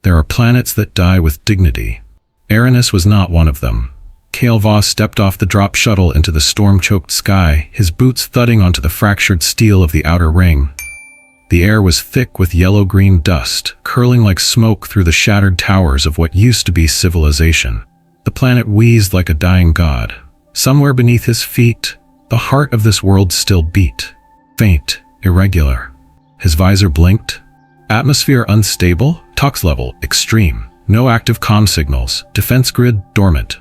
There are planets that die with dignity. Aerenis was not one of them. Kale Voss stepped off the drop shuttle into the storm-choked sky, his boots thudding onto the fractured steel of the outer ring. The air was thick with yellow-green dust, curling like smoke through the shattered towers of what used to be civilization. The planet wheezed like a dying god. Somewhere beneath his feet, the heart of this world still beat. Faint, irregular. His visor blinked. Atmosphere unstable, tox level extreme. No active comm signals, defense grid dormant.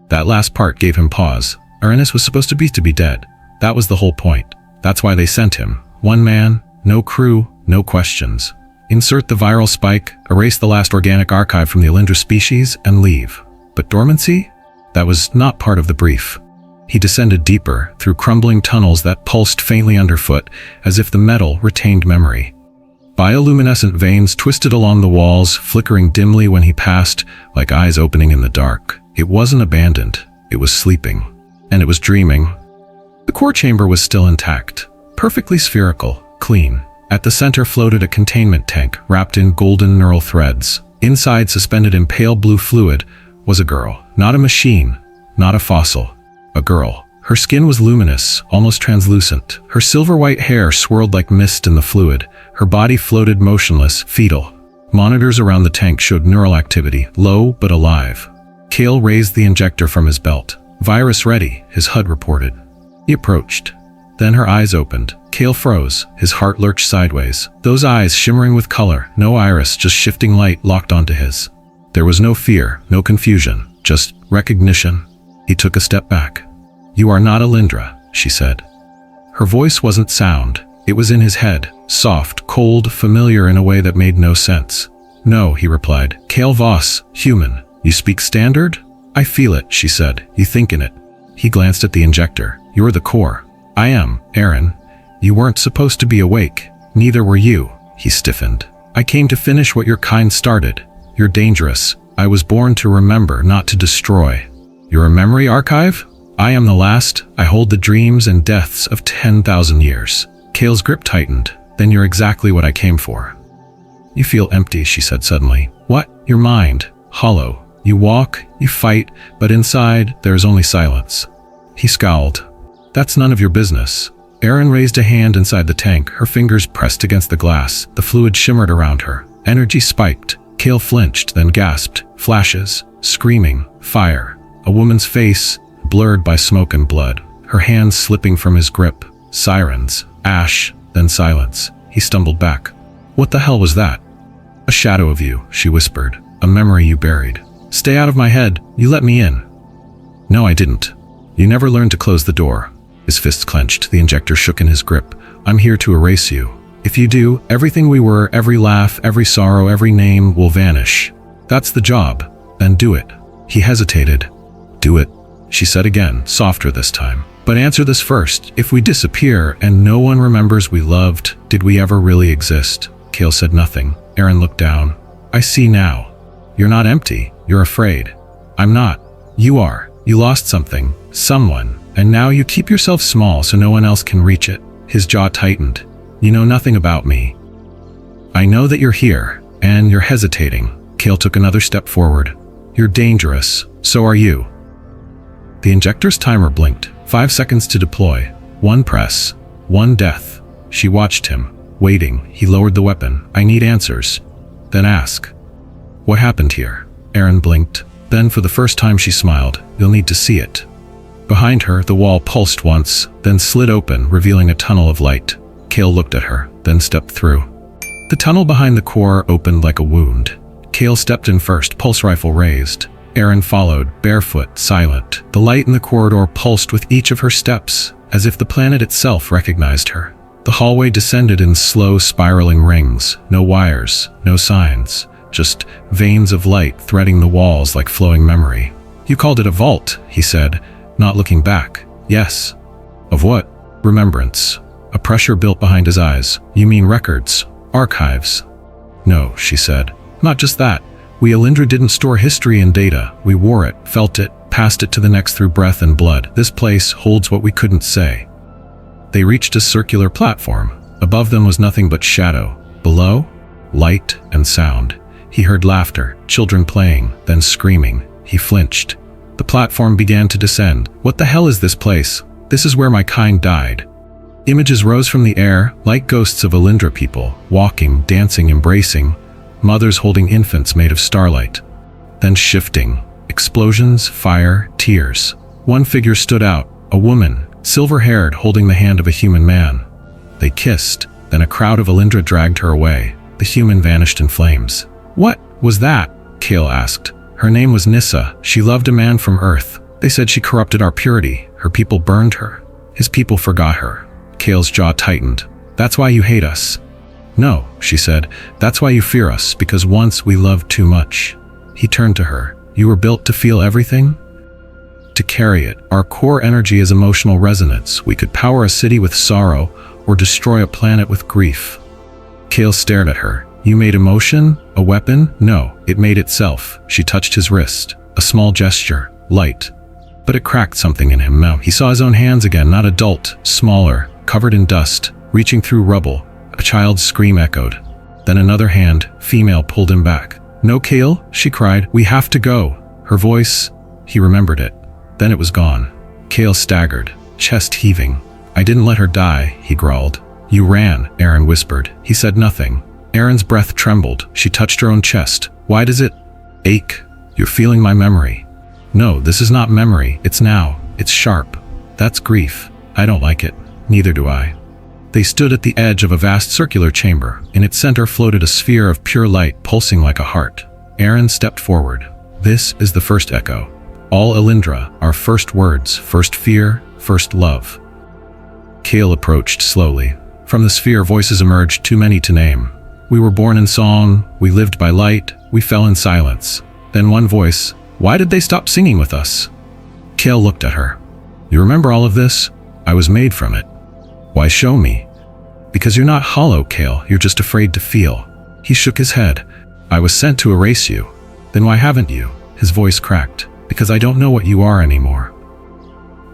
That last part gave him pause. Aerenis was supposed to be dead. That was the whole point. That's why they sent him. One man, no crew, no questions. Insert the viral spike, erase the last organic archive from the Alindra species, and leave. But dormancy? That was not part of the brief. He descended deeper, through crumbling tunnels that pulsed faintly underfoot, as if the metal retained memory. Bioluminescent veins twisted along the walls, flickering dimly when he passed, like eyes opening in the dark. It wasn't abandoned. It was sleeping. And it was dreaming. The core chamber was still intact, perfectly spherical, clean. At the center floated a containment tank, wrapped in golden neural threads. Inside, suspended in pale blue fluid, was a girl. Not a machine, not a fossil. A girl. Her skin was luminous, almost translucent. Her silver-white hair swirled like mist in the fluid. Her body floated motionless, fetal. Monitors around the tank showed neural activity, low but alive. Kale raised the injector from his belt. Virus ready, his HUD reported. He approached. Then her eyes opened. Kale froze, his heart lurched sideways. Those eyes shimmering with color, no iris, just shifting light locked onto his. There was no fear, no confusion, just recognition. He took a step back. "You are not Alindra," she said. Her voice wasn't sound. It was in his head, soft, cold, familiar in a way that made no sense. "No," he replied. "Kale Voss, human. You speak standard?" "I feel it," she said. "You think in it." He glanced at the injector. "You're the core." "I am, Aaron. You weren't supposed to be awake. Neither were you." He stiffened. "I came to finish what your kind started. You're dangerous. I was born to remember, not to destroy. You're a memory archive? I am the last. I hold the dreams and deaths of 10,000 years. Kale's grip tightened. "Then you're exactly what I came for." "You feel empty," she said suddenly. "What?" "Your mind. Hollow. You walk, you fight, but inside, there is only silence." He scowled. "That's none of your business." Erin raised a hand inside the tank, her fingers pressed against the glass. The fluid shimmered around her. Energy spiked. Kale flinched, then gasped. Flashes. Screaming. Fire. A woman's face, blurred by smoke and blood. Her hands slipping from his grip. Sirens. Ash. Then silence. He stumbled back. "What the hell was that?" "A shadow of you," she whispered. "A memory you buried." "Stay out of my head. You let me in." "No, I didn't. You never learned to close the door." His fists clenched. The injector shook in his grip. "I'm here to erase you. If you do, everything we were, every laugh, every sorrow, every name will vanish. That's the job. Then do it." He hesitated. "Do it," she said again, softer this time. "But answer this first. If we disappear and no one remembers we loved, did we ever really exist?" Kale said nothing. Aaron looked down. "I see now. You're not empty. You're afraid." "I'm not. You are. You lost something. Someone. And now you keep yourself small so no one else can reach it." His jaw tightened. "You know nothing about me." "I know that you're here, and you're hesitating." Kale took another step forward. "You're dangerous. So are you." The injector's timer blinked. 5 seconds to deploy. One press. One death. She watched him, waiting. He lowered the weapon. "I need answers." "Then ask." "What happened here?" Aaron blinked. Then for the first time she smiled. "You'll need to see it." Behind her, the wall pulsed once, then slid open, revealing a tunnel of light. Kale looked at her, then stepped through. The tunnel behind the core opened like a wound. Kale stepped in first, pulse rifle raised. Aaron followed, barefoot, silent. The light in the corridor pulsed with each of her steps, as if the planet itself recognized her. The hallway descended in slow, spiraling rings. No wires, no signs. Just veins of light threading the walls like flowing memory. "You called it a vault," he said, not looking back. "Yes." "Of what?" "Remembrance." A pressure built behind his eyes. "You mean records? Archives?" "No," she said. "Not just that. We Alindra didn't store history and data. We wore it, felt it, passed it to the next through breath and blood. This place holds what we couldn't say." They reached a circular platform. Above them was nothing but shadow. Below, light and sound. He heard laughter, children playing, then screaming. He flinched. The platform began to descend. What the hell is this place? This is where my kind died. Images rose from the air, like ghosts of Alindra people, walking, dancing, embracing, mothers holding infants made of starlight. Then shifting. Explosions, fire, tears. One figure stood out, a woman, silver-haired, holding the hand of a human man. They kissed, then a crowd of Alindra dragged her away. The human vanished in flames. What was that? Kale asked. Her name was Nissa. She loved a man from Earth. They said she corrupted our purity. Her people burned her. His people forgot her. Kale's jaw tightened. That's why you hate us. No, she said. That's why you fear us, because once we loved too much. He turned to her. You were built to feel everything? To carry it. Our core energy is emotional resonance. We could power a city with sorrow or destroy a planet with grief. Kale stared at her. You made emotion a weapon? No, it made itself. She touched his wrist. A small gesture. Light. But it cracked something in him now. He saw his own hands again, not adult, smaller, covered in dust, reaching through rubble. A child's scream echoed. Then another hand, female, pulled him back. No, Kale, she cried. We have to go. Her voice, he remembered it. Then it was gone. Kale staggered, chest heaving. I didn't let her die, he growled. You ran, Aaron whispered. He said nothing. Aaron's breath trembled. She touched her own chest. Why does it ache? You're feeling my memory. No, this is not memory. It's now. It's sharp. That's grief. I don't like it. Neither do I. They stood at the edge of a vast circular chamber. In its center floated a sphere of pure light pulsing like a heart. Aaron stepped forward. This is the first echo. All Alindra, our first words, first fear, first love. Kale approached slowly. From the sphere, voices emerged, too many to name. We were born in song, we lived by light, we fell in silence. Then one voice, why did they stop singing with us? Kale looked at her. You remember all of this? I was made from it. Why show me? Because you're not hollow, Kale, you're just afraid to feel. He shook his head. I was sent to erase you. Then why haven't you? His voice cracked. Because I don't know what you are anymore.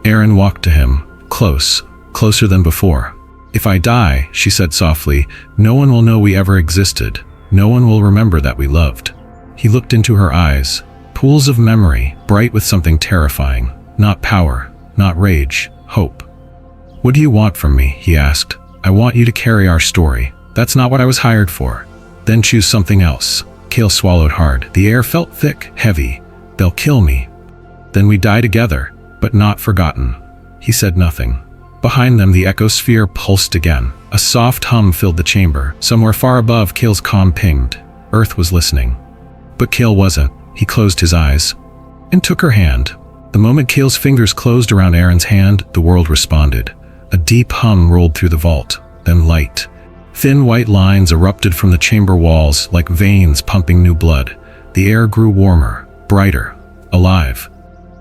Aaron walked to him, close, closer than before. If I die, she said softly, no one will know we ever existed. No one will remember that we loved. He looked into her eyes, pools of memory, bright with something terrifying. Not power, not rage, hope. What do you want from me? He asked. I want you to carry our story. That's not what I was hired for. Then choose something else. Kale swallowed hard. The air felt thick, heavy. They'll kill me. Then we die together, but not forgotten. He said nothing. Behind them, the echosphere pulsed again. A soft hum filled the chamber. Somewhere far above, Kale's comm pinged. Earth was listening. But Kale wasn't. He closed his eyes and took her hand. The moment Kale's fingers closed around Aaron's hand, the world responded. A deep hum rolled through the vault, then light. Thin white lines erupted from the chamber walls like veins pumping new blood. The air grew warmer, brighter, alive.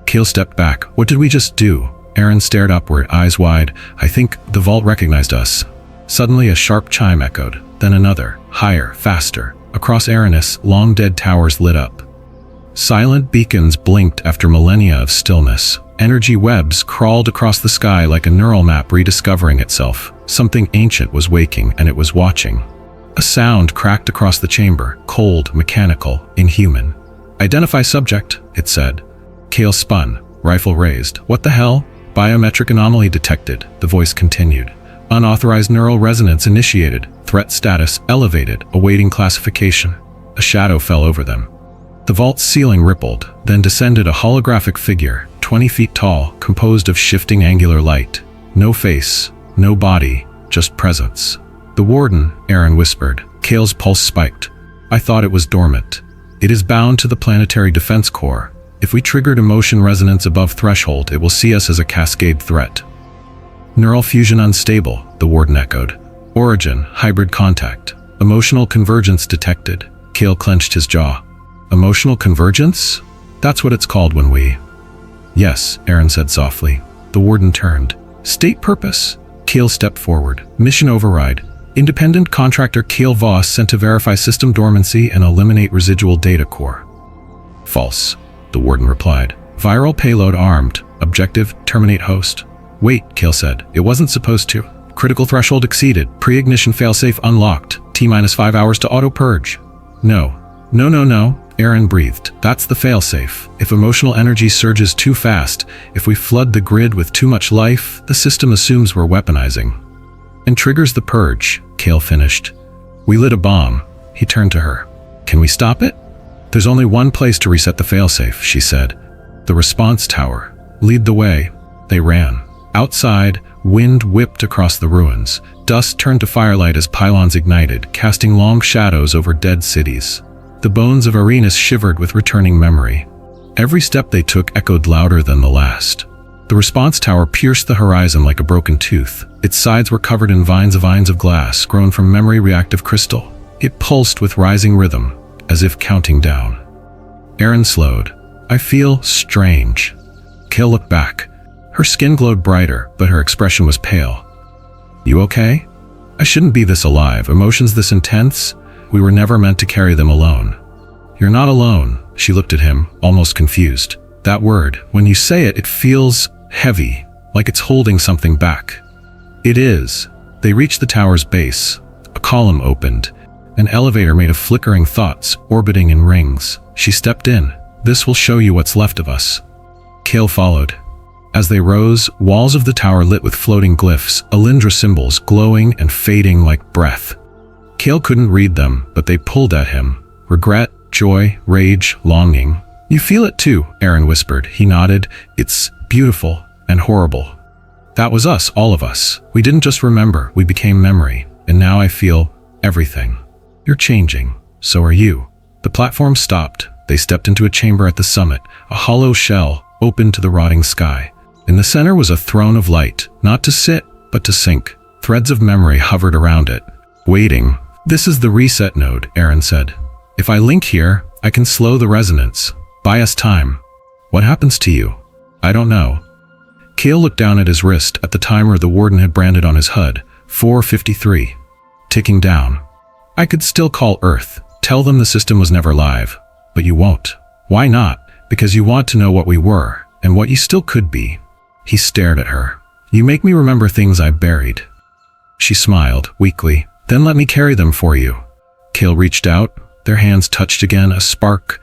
Kale stepped back. What did we just do? Aaron stared upward, eyes wide. I think the vault recognized us. Suddenly a sharp chime echoed, then another, higher, faster. Across Aerenis, long dead towers lit up. Silent beacons blinked after millennia of stillness. Energy webs crawled across the sky like a neural map rediscovering itself. Something ancient was waking, and it was watching. A sound cracked across the chamber, cold, mechanical, inhuman. Identify subject, it said. Kale spun, rifle raised. What the hell? Biometric anomaly detected, the voice continued. Unauthorized neural resonance initiated. Threat status elevated, awaiting classification. A shadow fell over them. The vault's ceiling rippled, then descended a holographic figure, 20 feet tall, composed of shifting angular light. No face, no body, just presence. The warden, Aaron whispered. Kale's pulse spiked. I thought it was dormant. It is bound to the Planetary Defense Corps. If we triggered emotion resonance above threshold, it will see us as a cascade threat. Neural fusion unstable, the warden echoed. Origin, hybrid contact. Emotional convergence detected. Kale clenched his jaw. Emotional convergence? That's what it's called when we... Yes, Aaron said softly. The warden turned. State purpose. Kale stepped forward. Mission override. Independent contractor Kale Voss sent to verify system dormancy and eliminate residual data core. False, the warden replied. Viral payload armed. Objective, terminate host. Wait, Kale said. It wasn't supposed to. Critical threshold exceeded. Pre-ignition failsafe unlocked. T-5 hours to auto-purge. No, No, no, no, Aaron breathed. That's the failsafe. If emotional energy surges too fast, if we flood the grid with too much life, the system assumes we're weaponizing. And triggers the purge, Kale finished. We lit a bomb. He turned to her. Can we stop it? There's only one place to reset the failsafe, she said. The response tower. Lead the way. They ran. Outside, wind whipped across the ruins. Dust turned to firelight as pylons ignited, casting long shadows over dead cities. The bones of Aerenis shivered with returning memory. Every step they took echoed louder than the last. The response tower pierced the horizon like a broken tooth. Its sides were covered in vines of glass grown from memory-reactive crystal. It pulsed with rising rhythm, as if counting down. Aaron slowed. I feel strange. Kale looked back. Her skin glowed brighter, but her expression was pale. You okay? I shouldn't be this alive. Emotions this intense? We were never meant to carry them alone. You're not alone, she looked at him, almost confused. That word, when you say it, it feels heavy, like it's holding something back. It is. They reached the tower's base. A column opened. An elevator made of flickering thoughts, orbiting in rings. She stepped in. This will show you what's left of us. Kale followed. As they rose, walls of the tower lit with floating glyphs, Alindra symbols glowing and fading like breath. Kale couldn't read them, but they pulled at him. Regret, joy, rage, longing. You feel it too, Aaron whispered. He nodded. It's beautiful and horrible. That was us, all of us. We didn't just remember, we became memory. And now I feel everything. You're changing. So are you. The platform stopped. They stepped into a chamber at the summit, a hollow shell open to the rotting sky. In the center was a throne of light, not to sit, but to sink. Threads of memory hovered around it, waiting. This is the reset node, Aaron said. If I link here, I can slow the resonance. Buy us time. What happens to you? I don't know. Kale looked down at his wrist at the timer the warden had branded on his HUD. 4:53. Ticking down. I could still call Earth. Tell them the system was never live. But you won't. Why not? Because you want to know what we were, and what you still could be. He stared at her. You make me remember things I buried. She smiled, weakly. Then let me carry them for you. Kale reached out. Their hands touched again, a spark.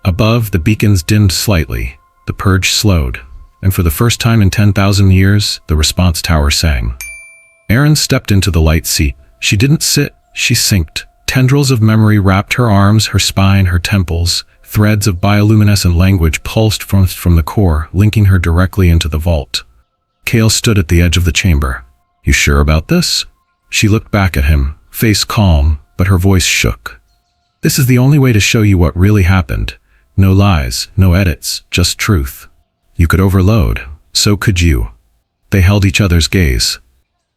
Above, the beacons dimmed slightly. The purge slowed. And for the first time in 10,000 years, the response tower sang. Aaron stepped into the light seat. She didn't sit, she synced. Tendrils of memory wrapped her arms, her spine, her temples. Threads of bioluminescent language pulsed from the core, linking her directly into the vault. Kale stood at the edge of the chamber. You sure about this? She looked back at him, face calm, but her voice shook. This is the only way to show you what really happened. No lies, no edits, just truth. You could overload. So could you. They held each other's gaze.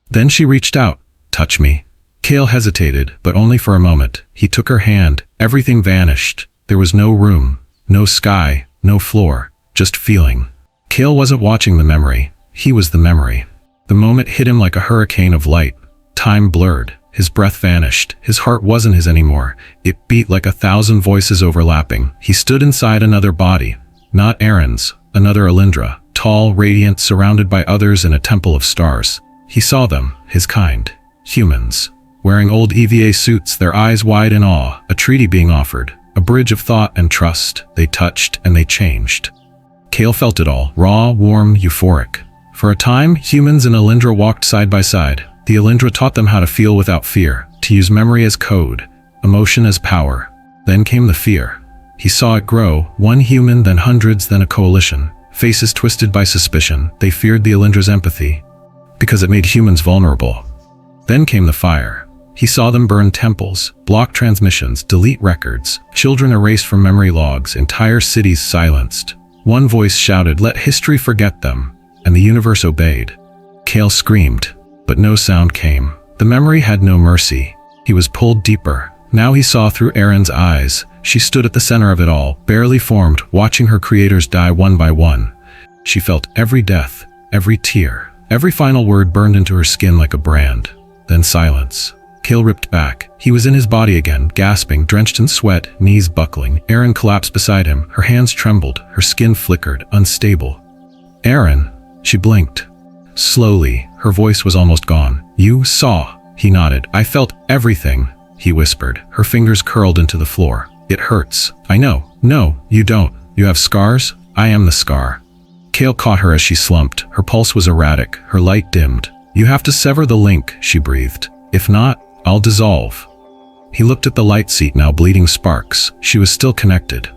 Then she reached out. Touch me. Kale hesitated, but only for a moment. He took her hand. Everything vanished. There was no room, no sky, no floor, just feeling. Kale wasn't watching the memory. He was the memory. The moment hit him like a hurricane of light. Time blurred. His breath vanished. His heart wasn't his anymore. It beat like 1,000 voices overlapping. He stood inside another body. Not Aaron's, another Alindra. Tall, radiant, surrounded by others in a temple of stars. He saw them, his kind. Humans. Wearing old EVA suits, their eyes wide in awe. A treaty being offered. A bridge of thought and trust. They touched and they changed. Kale felt it all. Raw, warm, euphoric. For a time, humans and Alindra walked side by side. The Alindra taught them how to feel without fear, to use memory as code, emotion as power. Then came the fear. He saw it grow, one human, then hundreds, then a coalition. Faces twisted by suspicion. They feared the Alindra's empathy, because it made humans vulnerable. Then came the fire. He saw them burn temples, block transmissions, delete records, children erased from memory logs, entire cities silenced. One voice shouted, "Let history forget them," and the universe obeyed. Kale screamed, but no sound came. The memory had no mercy. He was pulled deeper. Now he saw through Aaron's eyes. She stood at the center of it all, barely formed, watching her creators die one by one. She felt every death, every tear, every final word burned into her skin like a brand. Then silence. Kale ripped back. He was in his body again, gasping, drenched in sweat, knees buckling. Aaron collapsed beside him. Her hands trembled. Her skin flickered, unstable. Aaron, she blinked. Slowly, her voice was almost gone. You saw. He nodded. I felt everything, he whispered. Her fingers curled into the floor. It hurts. I know. No, you don't. You have scars? I am the scar. Kale caught her as she slumped. Her pulse was erratic. Her light dimmed. You have to sever the link, she breathed. If not, I'll dissolve. He looked at the light seat, now bleeding sparks. She was still connected.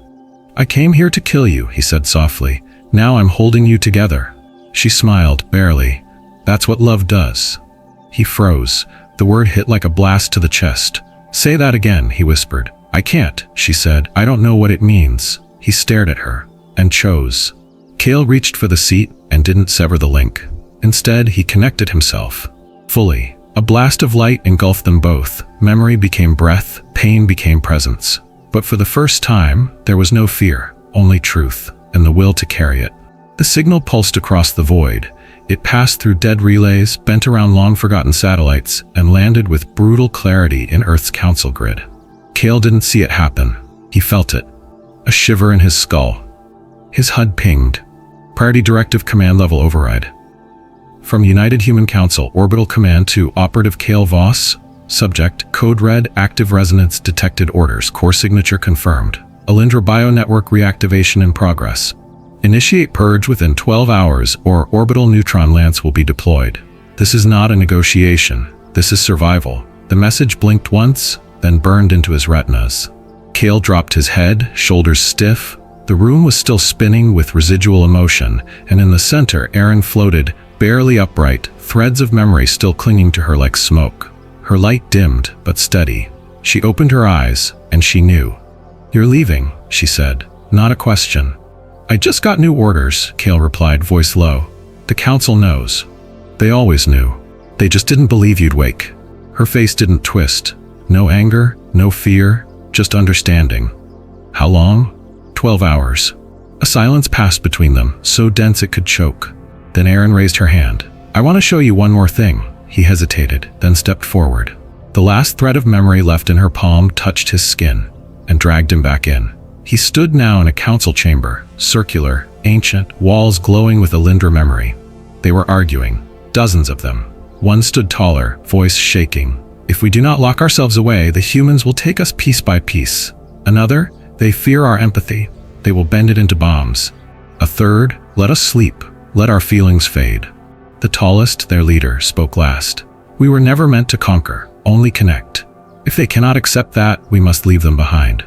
I came here to kill you, he said softly. Now I'm holding you together. She smiled, barely. That's what love does. He froze. The word hit like a blast to the chest. Say that again, he whispered. I can't, she said. I don't know what it means. He stared at her, and chose. Kale reached for the seat and didn't sever the link. Instead, he connected himself. Fully. A blast of light engulfed them both. Memory became breath, pain became presence. But for the first time, there was no fear, only truth, and the will to carry it. The signal pulsed across the void. It passed through dead relays, bent around long-forgotten satellites, and landed with brutal clarity in Earth's council grid. Kale didn't see it happen. He felt it. A shiver in his skull. His HUD pinged. Priority Directive Command Level Override. From United Human Council, Orbital Command to Operative Kale Voss. Subject, Code Red, Active Resonance Detected Orders, Core Signature Confirmed. Alindra Bio-Network Reactivation in Progress. Initiate purge within 12 hours or orbital neutron lance will be deployed. This is not a negotiation. This is survival. The message blinked once, then burned into his retinas. Kale dropped his head, shoulders stiff. The room was still spinning with residual emotion, and in the center, Aerin floated, barely upright, threads of memory still clinging to her like smoke. Her light dimmed, but steady. She opened her eyes, and she knew. You're leaving, she said. Not a question. I just got new orders, Kale replied, voice low. The council knows. They always knew. They just didn't believe you'd wake. Her face didn't twist. No anger, no fear, just understanding. How long? 12 hours. A silence passed between them, so dense it could choke. Then Aerin raised her hand. I want to show you one more thing. He hesitated, then stepped forward. The last thread of memory left in her palm touched his skin and dragged him back in. He stood now in a council chamber, circular, ancient, walls glowing with Alindra memory. They were arguing, dozens of them. One stood taller, voice shaking. If we do not lock ourselves away, the humans will take us piece by piece. Another, they fear our empathy. They will bend it into bombs. A third, let us sleep. Let our feelings fade. The tallest, their leader, spoke last. We were never meant to conquer, only connect. If they cannot accept that, we must leave them behind.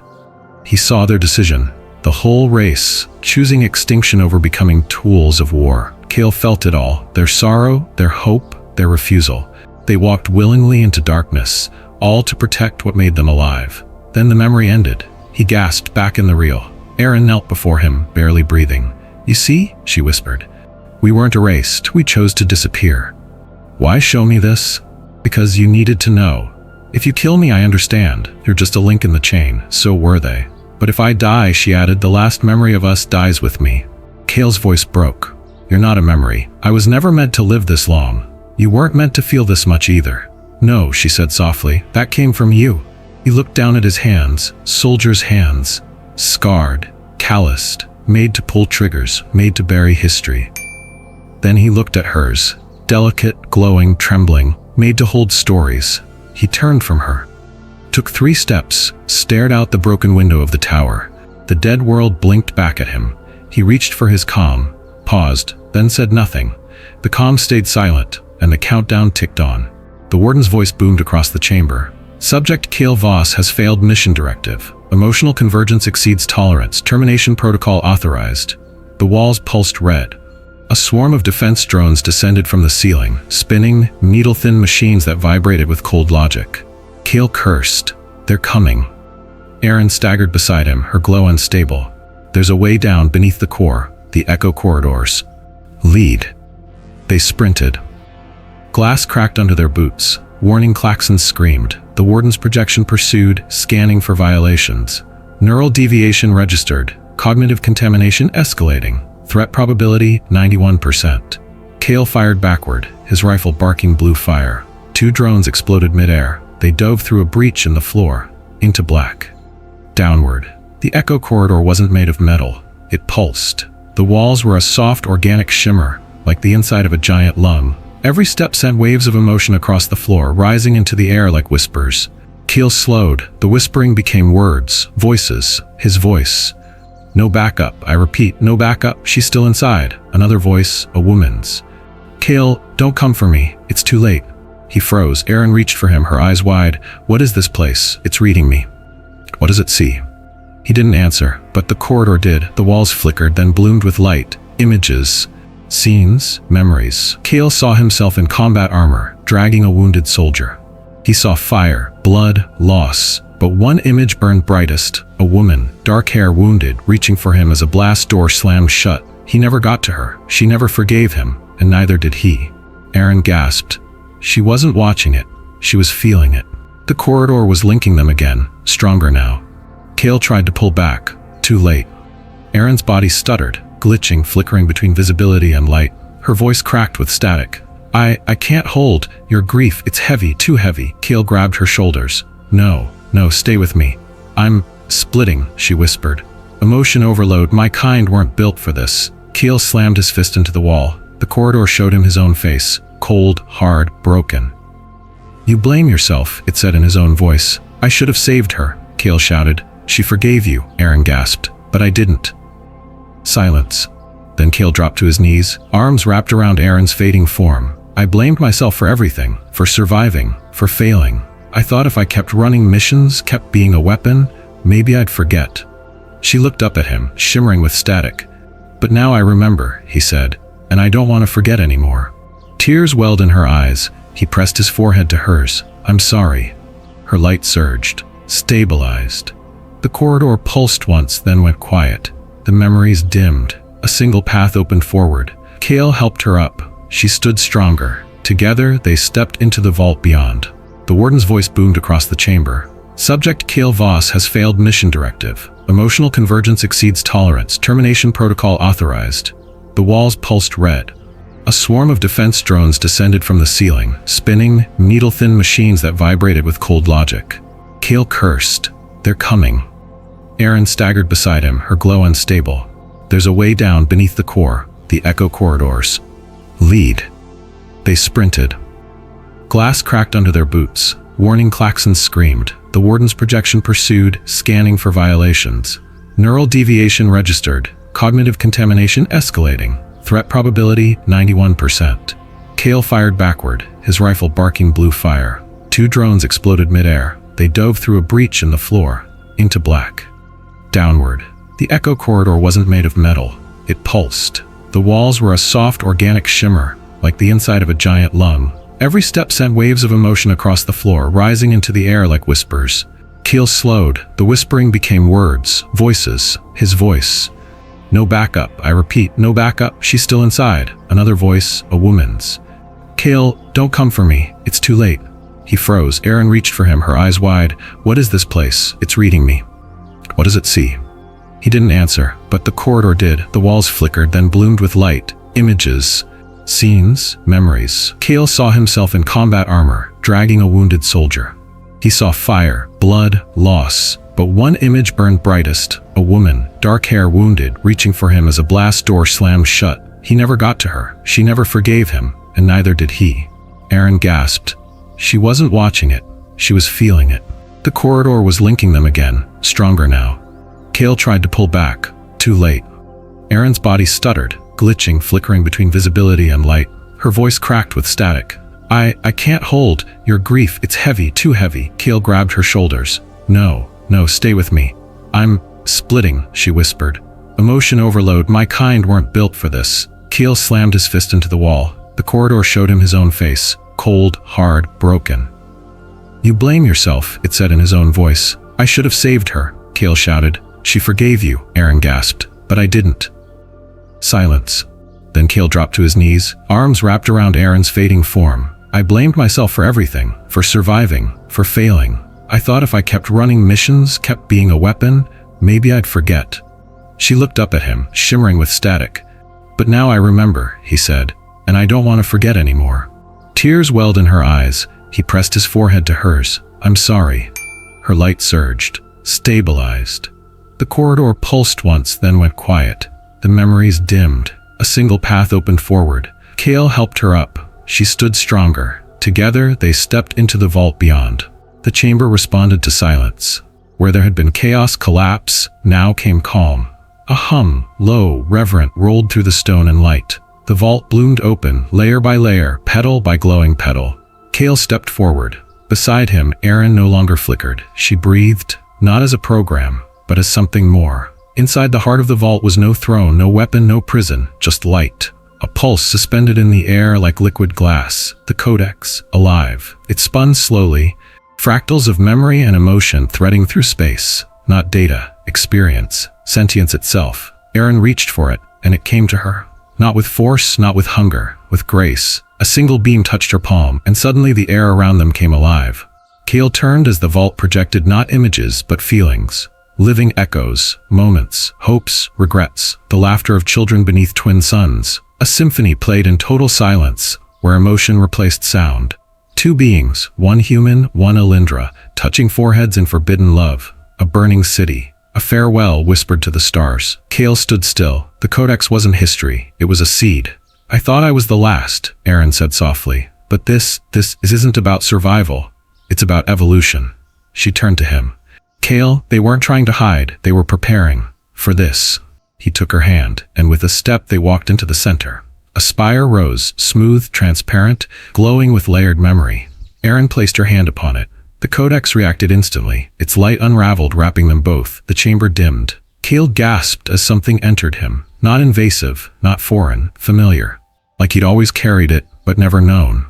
He saw their decision. The whole race, choosing extinction over becoming tools of war. Kale felt it all. Their sorrow, their hope, their refusal. They walked willingly into darkness, all to protect what made them alive. Then the memory ended. He gasped back in the real. Aerin knelt before him, barely breathing. You see, she whispered. We weren't erased. We chose to disappear. Why show me this? Because you needed to know. If you kill me, I understand. You're just a link in the chain. So were they. But if I die, she added, the last memory of us dies with me. Kale's voice broke. You're not a memory. I was never meant to live this long. You weren't meant to feel this much either. No, she said softly. That came from you. He looked down at his hands, soldier's hands. Scarred, calloused, made to pull triggers, made to bury history. Then he looked at hers, delicate, glowing, trembling, made to hold stories. He turned from her. Took 3 steps, stared out the broken window of the tower. The dead world blinked back at him. He reached for his comm, paused, then said nothing. The comm stayed silent, and the countdown ticked on. The warden's voice boomed across the chamber. Subject Kale Voss has failed mission directive. Emotional convergence exceeds tolerance. Termination protocol authorized. The walls pulsed red. A swarm of defense drones descended from the ceiling, spinning, needle-thin machines that vibrated with cold logic. Kale cursed. They're coming. Aerin staggered beside him, her glow unstable. There's a way down beneath the core, the echo corridors. Lead. They sprinted. Glass cracked under their boots. Warning klaxons screamed. The warden's projection pursued, scanning for violations. Neural deviation registered. Cognitive contamination escalating. Threat probability 91%. Kale fired backward, his rifle barking blue fire. 2 drones exploded midair. They dove through a breach in the floor, into black. Downward. The echo corridor wasn't made of metal. It pulsed. The walls were a soft organic shimmer, like the inside of a giant lung. Every step sent waves of emotion across the floor, rising into the air like whispers. Keel slowed. The whispering became words, voices, his voice. No backup, I repeat, no backup, she's still inside. Another voice, a woman's. Keel, don't come for me, it's too late. He froze. Erin reached for him, her eyes wide. What is this place? It's reading me. What does it see? He didn't answer, but the corridor did. The walls flickered, then bloomed with light. Images. Scenes. Memories. Keel saw himself in combat armor, dragging a wounded soldier. He saw fire, blood, loss. But one image burned brightest. A woman, dark hair, wounded, reaching for him as a blast door slammed shut. He never got to her. She never forgave him, and neither did he. Erin gasped. She wasn't watching it. She was feeling it. The corridor was linking them again, stronger now. Keel tried to pull back. Too late. Erin's body stuttered, glitching, flickering between visibility and light. Her voice cracked with static. I can't hold your grief. It's heavy, too heavy. Keel grabbed her shoulders. No, stay with me. I'm splitting, she whispered. Emotion overload. My kind weren't built for this. Keel slammed his fist into the wall. The corridor showed him his own face. Cold, hard, broken. You blame yourself, it said in his own voice. I should have saved her, Keel shouted. She forgave you, Erin gasped. But I didn't. Silence. Then Keel dropped to his knees, arms wrapped around Erin's fading form. I blamed myself for everything, for surviving, for failing. I thought if I kept running missions, kept being a weapon, maybe I'd forget. She looked up at him, shimmering with static. But now I remember, he said, and I don't want to forget anymore. Tears welled in her eyes. He pressed his forehead to hers. I'm sorry. Her light surged, stabilized. The corridor pulsed once, then went quiet. The memories dimmed. A single path opened forward. Keel helped her up. She stood stronger. Together, they stepped into the vault beyond. The warden's voice boomed across the chamber. Subject Keel Voss has failed mission directive. Emotional convergence exceeds tolerance. Termination protocol authorized. The walls pulsed red. A swarm of defense drones descended from the ceiling, spinning, needle-thin machines that vibrated with cold logic. Keel cursed. They're coming. Erin staggered beside him, her glow unstable. There's a way down beneath the core, the echo corridors. Lead. They sprinted. Glass cracked under their boots. Warning klaxons screamed. The warden's projection pursued, scanning for violations. Neural deviation registered. Cognitive contamination escalating. Threat probability 91%. Keel fired backward, his rifle barking blue fire. 2 drones exploded midair. They dove through a breach in the floor, into black. Downward. The echo corridor wasn't made of metal. It pulsed. The walls were a soft organic shimmer, like the inside of a giant lung. Every step sent waves of emotion across the floor, rising into the air like whispers. Keel slowed. The whispering became words, voices, his voice. No backup, I repeat, no backup, she's still inside. Another voice, a woman's. Keel, don't come for me, it's too late. He froze. Erin reached for him, her eyes wide. What is this place? It's reading me. What does it see? He didn't answer, but the corridor did. The walls flickered, then bloomed with light. Images. Scenes. Memories. Keel saw himself in combat armor, dragging a wounded soldier. He saw fire, blood, loss. But one image burned brightest. A woman, dark hair, wounded, reaching for him as a blast door slammed shut. He never got to her. She never forgave him, and neither did he. Erin gasped. She wasn't watching it. She was feeling it. The corridor was linking them again, stronger now. Keel tried to pull back. Too late. Erin's body stuttered, glitching, flickering between visibility and light. Her voice cracked with static. I can't hold your grief. It's heavy, too heavy. Keel grabbed her shoulders. No, stay with me. I'm splitting, she whispered. Emotion overload. My kind weren't built for this. Keel slammed his fist into the wall. The corridor showed him his own face. Cold, hard, broken. You blame yourself, it said in his own voice. I should have saved her, Keel shouted. She forgave you, Erin gasped. But I didn't. Silence. Then Keel dropped to his knees, arms wrapped around Erin's fading form. I blamed myself for everything, for surviving, for failing. I thought if I kept running missions, kept being a weapon, maybe I'd forget. She looked up at him, shimmering with static. But now I remember, he said, and I don't want to forget anymore. Tears welled in her eyes. He pressed his forehead to hers. I'm sorry. Her light surged, stabilized. The corridor pulsed once, then went quiet. The memories dimmed. A single path opened forward. Keel helped her up. She stood stronger. Together, they stepped into the vault beyond. The chamber responded to silence. Where there had been chaos, collapse, now came calm. A hum, low, reverent, rolled through the stone and light. The vault bloomed open, layer by layer, petal by glowing petal. Cale stepped forward. Beside him, Aerin no longer flickered. She breathed, not as a program, but as something more. Inside the heart of the vault was no throne, no weapon, no prison, just light. A pulse suspended in the air like liquid glass. The codex, alive. It spun slowly, fractals of memory and emotion threading through space. Not data, experience, sentience itself. Aerin reached for it, and it came to her. Not with force, not with hunger, with grace. A single beam touched her palm, and suddenly the air around them came alive. Cale turned as the vault projected not images, but feelings. Living echoes, moments, hopes, regrets, the laughter of children beneath twin suns. A symphony played in total silence, where emotion replaced sound. Two beings, one human, one Alindra, touching foreheads in forbidden love. A burning city. A farewell whispered to the stars. Cale stood still. The codex wasn't history, it was a seed. I thought I was the last, Aerin said softly. But this isn't about survival. It's about evolution. She turned to him. Cale, they weren't trying to hide, they were preparing. For this. He took her hand, and with a step they walked into the center. A spire rose, smooth, transparent, glowing with layered memory. Aerin placed her hand upon it. The codex reacted instantly. Its light unraveled, wrapping them both. The chamber dimmed. Cale gasped as something entered him. Not invasive, not foreign, familiar. Like he'd always carried it, but never known.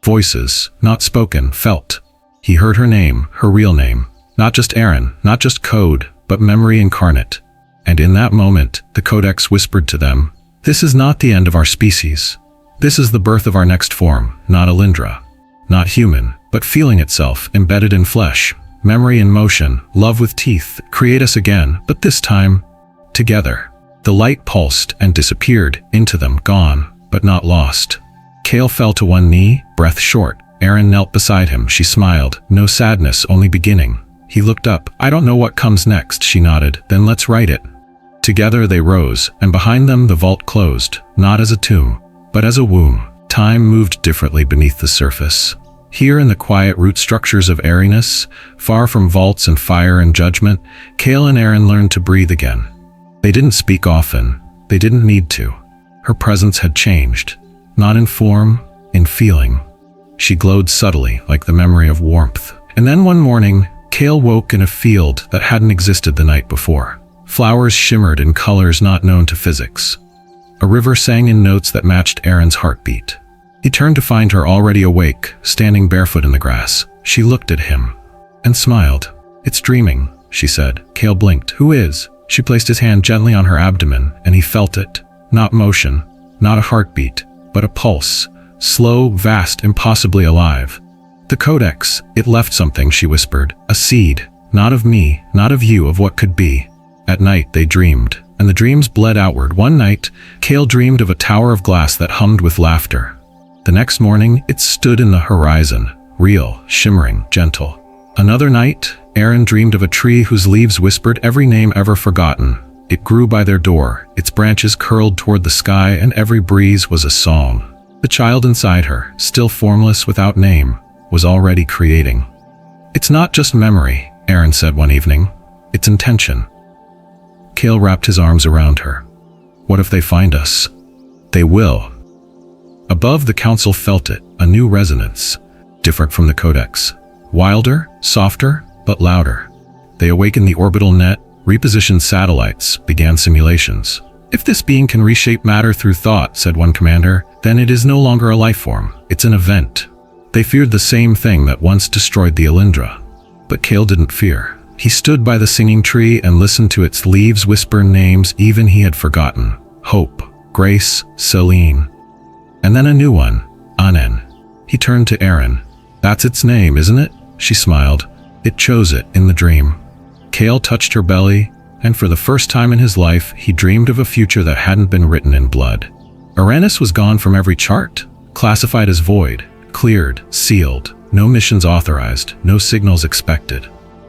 Voices, not spoken, felt. He heard her name, her real name. Not just Aerin, not just code, but memory incarnate. And in that moment, the codex whispered to them, "This is not the end of our species. This is the birth of our next form, not Alindra. Not human, but feeling itself, embedded in flesh. Memory in motion, love with teeth, create us again, but this time, together." The light pulsed and disappeared, into them, gone, but not lost. Cale fell to one knee, breath short. Aerin knelt beside him. She smiled. No sadness, only beginning. He looked up. "I don't know what comes next," she nodded. "Then let's write it." Together they rose, and behind them the vault closed, not as a tomb, but as a womb. Time moved differently beneath the surface. Here in the quiet root structures of Aerenis, far from vaults and fire and judgment, Cale and Aerin learned to breathe again. They didn't speak often. They didn't need to. Her presence had changed. Not in form, in feeling. She glowed subtly, like the memory of warmth. And then one morning, Cale woke in a field that hadn't existed the night before. Flowers shimmered in colors not known to physics. A river sang in notes that matched Aerin's heartbeat. He turned to find her already awake, standing barefoot in the grass. She looked at him and smiled. "It's dreaming," she said. Cale blinked. "Who is?" She placed his hand gently on her abdomen, and he felt it. Not motion, not a heartbeat, but a pulse. Slow, vast, impossibly alive. "The codex, it left something," she whispered. "A seed. Not of me, not of you, of what could be." At night they dreamed, and the dreams bled outward. One night, Cale dreamed of a tower of glass that hummed with laughter. The next morning, it stood in the horizon, real, shimmering, gentle. Another night, Aerin dreamed of a tree whose leaves whispered every name ever forgotten. It grew by their door, its branches curled toward the sky, and every breeze was a song. The child inside her, still formless without name, was already creating. "It's not just memory," Aerin said one evening. "It's intention." Cale wrapped his arms around her. "What if they find us?" "They will." Above, the council felt it, a new resonance, different from the codex. Wilder, softer, but louder. They awakened the orbital net, repositioned satellites, began simulations. "If this being can reshape matter through thought," said one commander, "then it is no longer a life form, it's an event." They feared the same thing that once destroyed the Alindra. But Cale didn't fear. He stood by the singing tree and listened to its leaves whisper names even he had forgotten. Hope, Grace, Celine. And then a new one, Anen. He turned to Aerin. "That's its name, isn't it?" She smiled. "It chose it in the dream." Cale touched her belly, and for the first time in his life, he dreamed of a future that hadn't been written in blood. Aerenis was gone from every chart, classified as void, cleared, sealed, no missions authorized, no signals expected.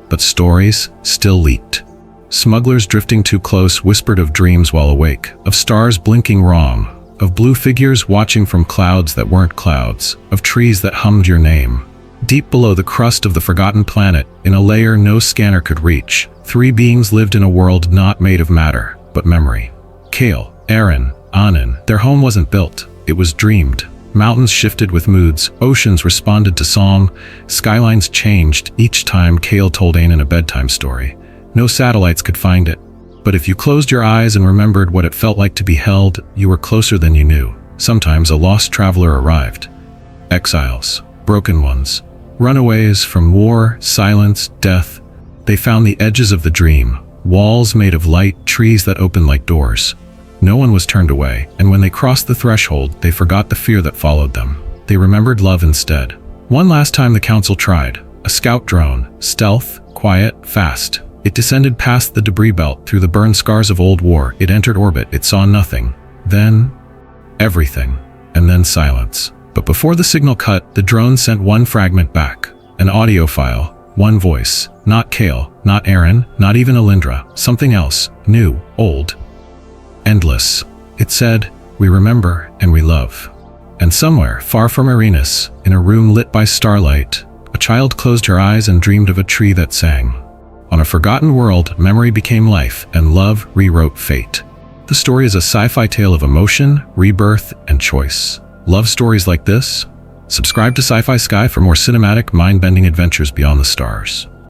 But stories still leaked. Smugglers drifting too close whispered of dreams while awake, of stars blinking wrong, of blue figures watching from clouds that weren't clouds, of trees that hummed your name. Deep below the crust of the forgotten planet, in a layer no scanner could reach, 3 beings lived in a world not made of matter, but memory. Kale, Aaron, Anan. Their home wasn't built, it was dreamed. Mountains shifted with moods, oceans responded to song, skylines changed each time Kale told Anan a bedtime story. No satellites could find it. But if you closed your eyes and remembered what it felt like to be held, you were closer than you knew. Sometimes a lost traveler arrived. Exiles, broken ones, runaways from war, silence, death. They found the edges of the dream, walls made of light, trees that opened like doors. No one was turned away, and when they crossed the threshold, they forgot the fear that followed them. They remembered love instead. One last time the council tried. A scout drone, stealth, quiet, fast. It descended past the debris belt through the burned scars of old war. It entered orbit. It saw nothing. Then, everything. And then silence. But before the signal cut, the drone sent one fragment back. An audio file. One voice. Not Kale, not Aaron, not even Alindra. Something else. New, old, endless. It said, "We remember and we love." And somewhere, far from Aerenis, in a room lit by starlight, a child closed her eyes and dreamed of a tree that sang. On a forgotten world, memory became life, and love rewrote fate. The story is a sci-fi tale of emotion, rebirth, and choice. Love stories like this? Subscribe to Sci-Fi Sky for more cinematic, mind-bending adventures beyond the stars.